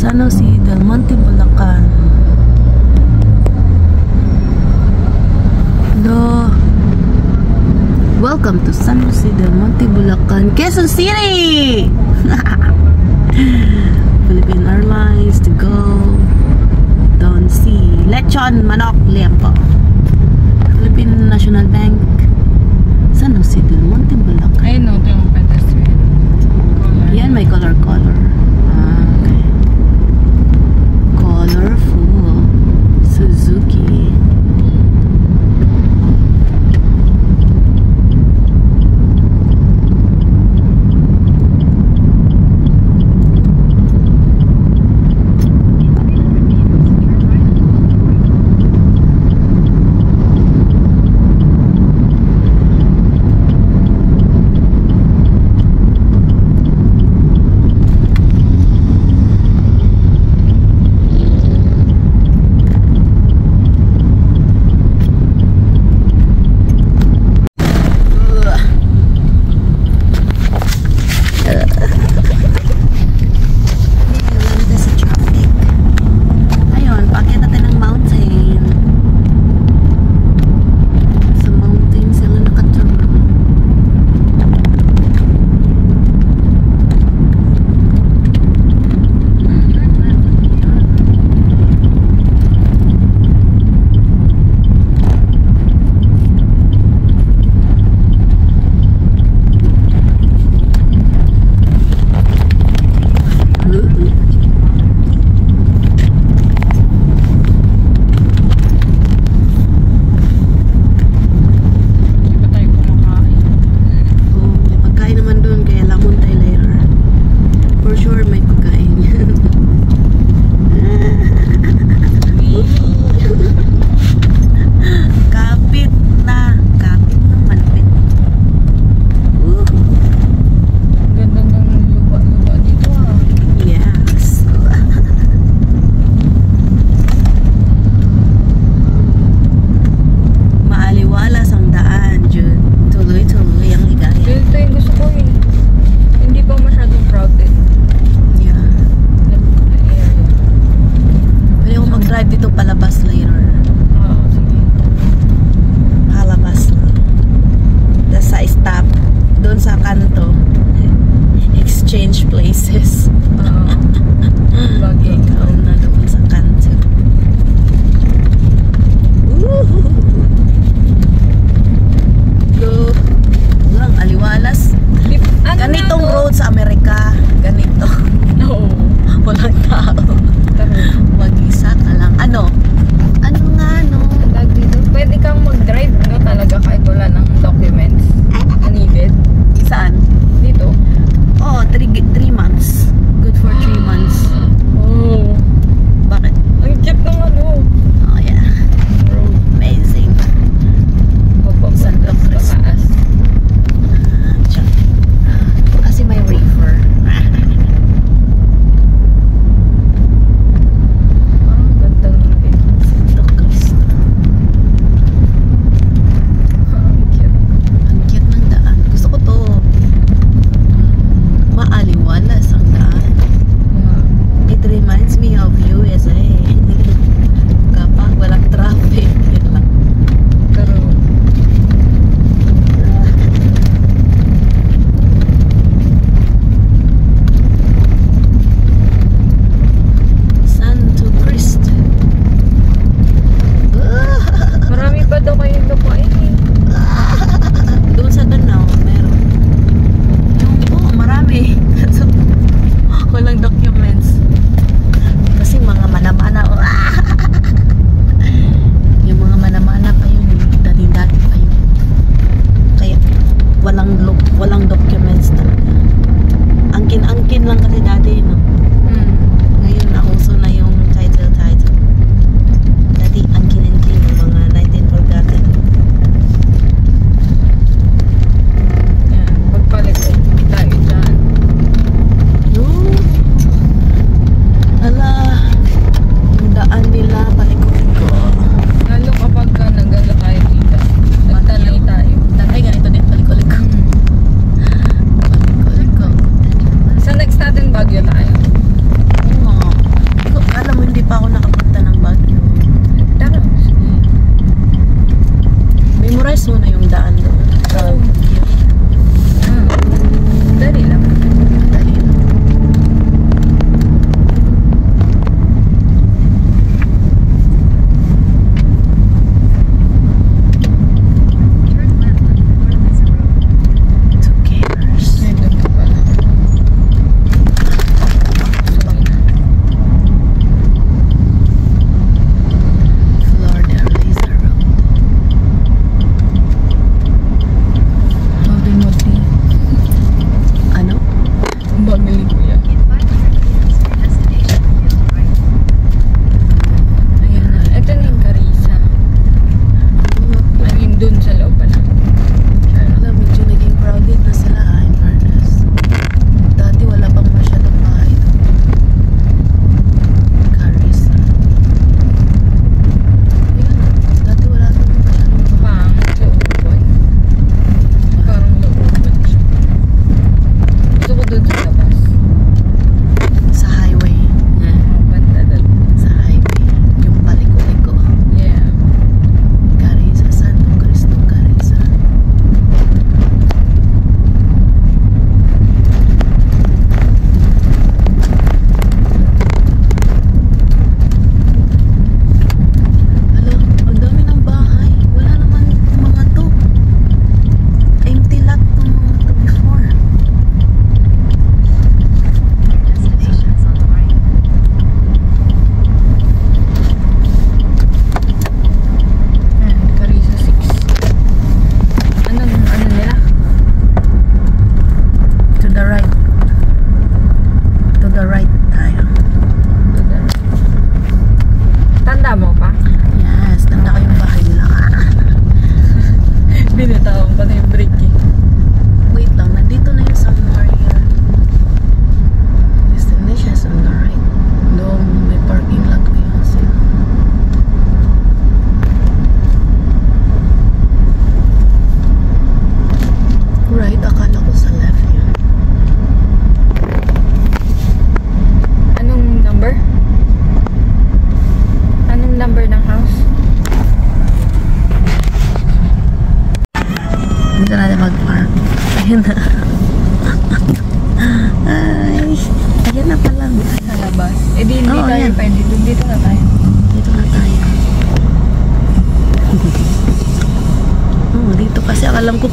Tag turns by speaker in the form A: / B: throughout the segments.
A: San Jose del Monte, Bulacan. Hello. Welcome to San Jose del Monte, Bulacan, Quezon City. Philippine Airlines to go. Don't see lechon manok liempo. Philippine National Bank, San Jose del Monte, Bulacan.
B: I know ito yung pedestrian.
A: Yan, may color. Okay. Colorful. Suzuki.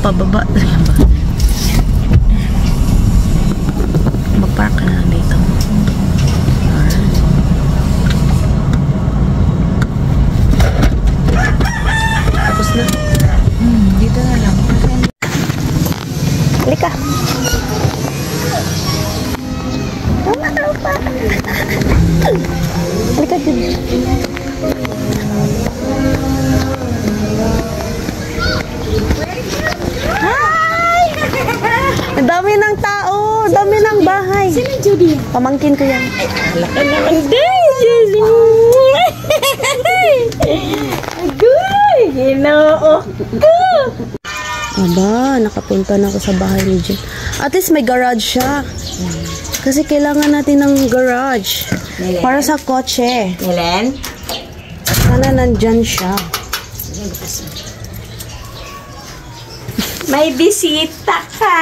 A: pababa. Mag-park ka na dito. Tapos na.
B: Dito na lang.
A: Halika. Halika din. Hi! Ang dami ng tao. Ang dami ng bahay.
B: Sino Judy?
A: Pamangkin ko yan.
B: Laka naman din. Agoy! Ginoo ko!
A: Aba, nakapunta na ako sa bahay ni Jen. At least may garage siya. Kasi kailangan natin ng garage.
B: Nelen?
A: Para sa kotse.
B: Nelen?
A: Sana nandyan siya.
B: May bisita ka.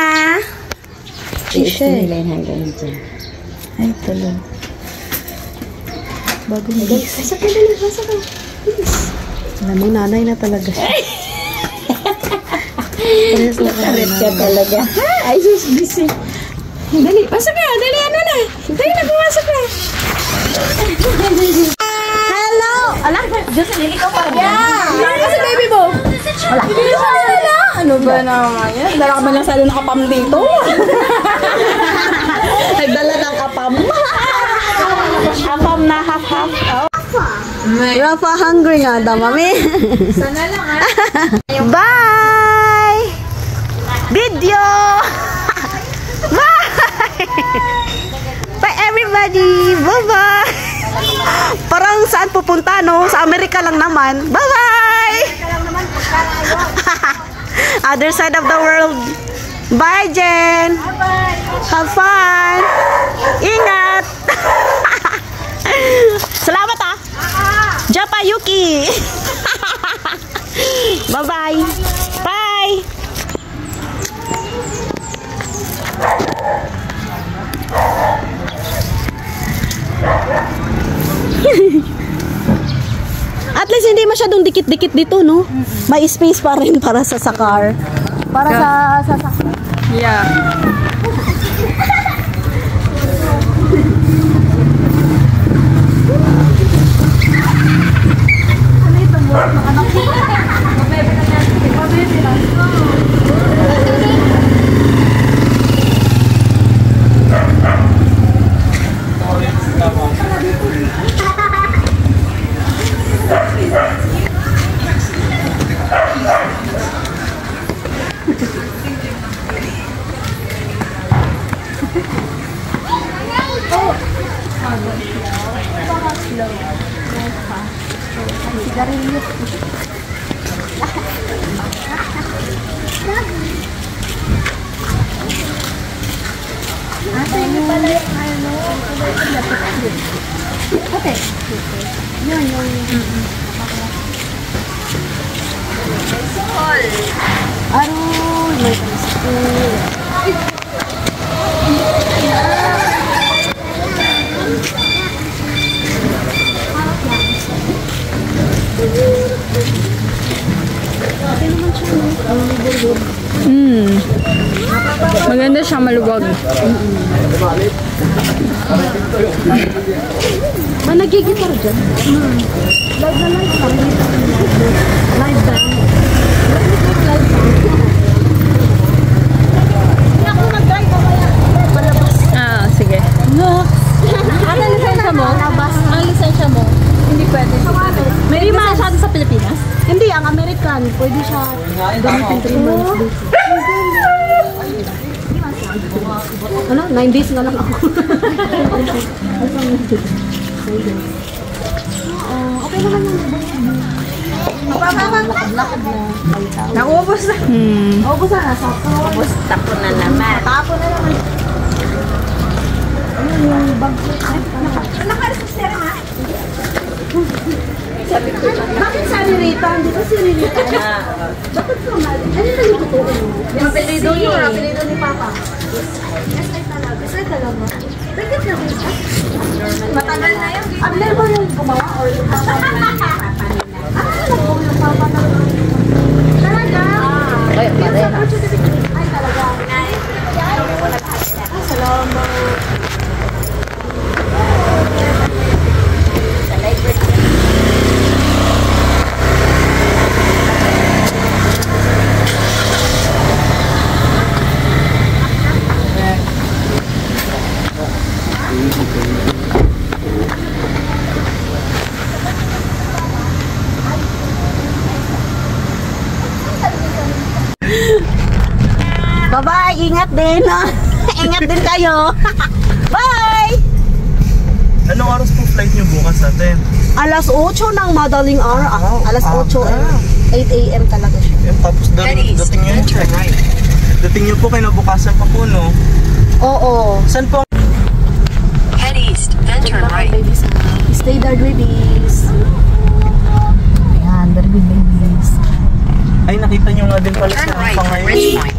A: Siya eh.
B: Nelen hanggang dyan.
A: Ay, tuloy. Bagong gising.
B: Pasok ka dali, pasok ka.
A: Alam mo, nanay na talaga siya.
B: Karet ka talaga. Ay, sus, busy. Dali, pasok ka. Dali, ano na. Dali na, pumasok ka.
A: Hello!
B: Alam, Diyos, hindi ko pa. Yeah! Kasi baby mo. Wala. Wala. Ano ba naman yan? Dala ka ba lang sa'yo nakapam dito?
A: Nagdala ng apam. Apam na half-half. Rafa, hungry nga daw, mami.
B: Sana lang, ha?
A: Bye! Video! Bye! Bye, everybody! Bye-bye! Parang saan pupunta, no? Sa Amerika lang naman. Bye-bye! Other side of the world. Bye, Jen!
B: Bye-bye!
A: Have fun! Ingat! Salamat, ah! Japa Yuki! Bye-bye! Bye! At least hindi masyadong dikit-dikit dito, no? May space pa rin para sa car. Para sa
B: Yeah.
C: Maganda siya, maluwag.
A: Nagigitar dyan? Live na live lang. Live band. Live band. Hindi ako mag-drive o kaya palabas.
C: Ah, sige.
A: No.
C: Ano lisensya mo? Ang lisensya mo? Hindi pwede. May masyado sa Pilipinas?
A: Hindi, ang American. Pwede siya gamitin 3 months dito. Ano? 9 days na lang ako. Okay naman yun. Lakad na.
B: Naubos na.
A: Ubus na. Sapon.
B: Ubos, tapo na naman.
A: Tapon na naman. Ayun yung bag.
B: Naka-register ha?
A: Bakit si Ririta? Hindi ba si Ririta? Bakit ka mali? Ano na yung totoo mo? Yung apelido niyo. Apelido ni Papa. Yes, ay talaga. Yes, ay talaga. Bakit na ba?
B: Matagal na yun.
A: Abner ba yung gumawa or yung Papa? Yung Papa na. Talaga?
B: Ay, pare.
A: Bye-bye! Ingat din, no? Ingat din kayo! Bye!
D: Anong oras po flight niyo bukas ate?
A: Alas 8 ng madaling araw. Alas 8 8 a.m. talaga siya.
D: Tapos dating niyo. Dating niyo po kinabukasan pa po, no?
A: Oo.
D: Saan po?
E: Head east, then turn right.
A: Babies, stay there, babies. Ayan, very good babies.
D: Ay, nakita niyo nga din pala
E: Turn
D: sa
E: right,
D: pangayon.
E: Ridge Point.